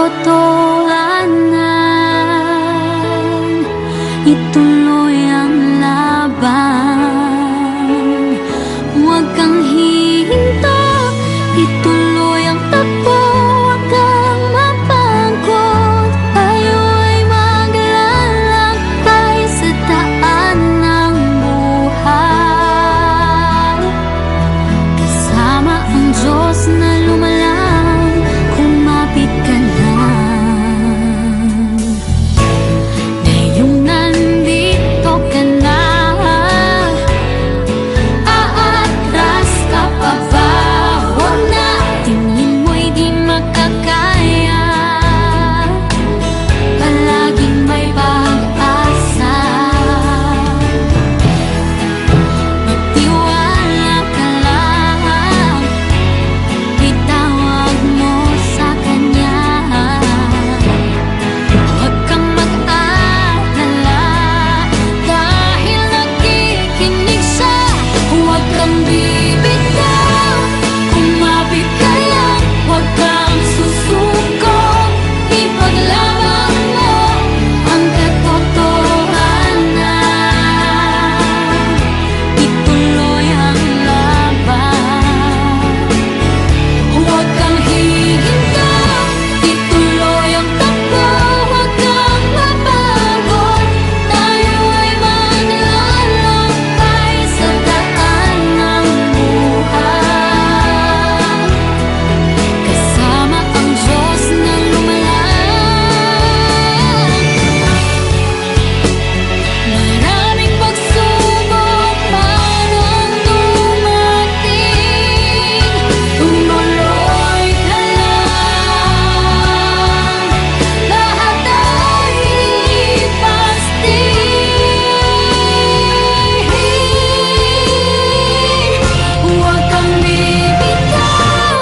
katotohanan, ituloy ang laban. Huwag kang hihinto, ituloy ang takbo, huwag kang mapagod. Tayo ay maglalakbay sa daan ng buhay, kasama ang Diyos na lumalang. Kumapit ka lang, ngayong nandito ka na. Aatras ka pa ba? Huwag na, tingin mo'y di makakaya. Palaging may pag-asa, magtiwala ka lang, itawag mo sa Kanya. Huwag kang mag-alala, dahil nakikinig Siya. Huwag kang bibitaw, kumapit ka lang, huwag kang susuko. Ipaglaban mo ang katotohanan, ituloy ang laban. Huwag kang hihinto, ituloy ang takbo, huwag kang mapagod. Tayo ay maglalakbay sa daan ng buhay, kasama ang Diyos na lumalang. Maraming pagsubok man ang dumating, tumuloy ka lang, lahat ay lilipas din. Huwag kang bibitaw,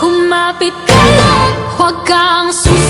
kumapit ka lang, huwag kang susuko.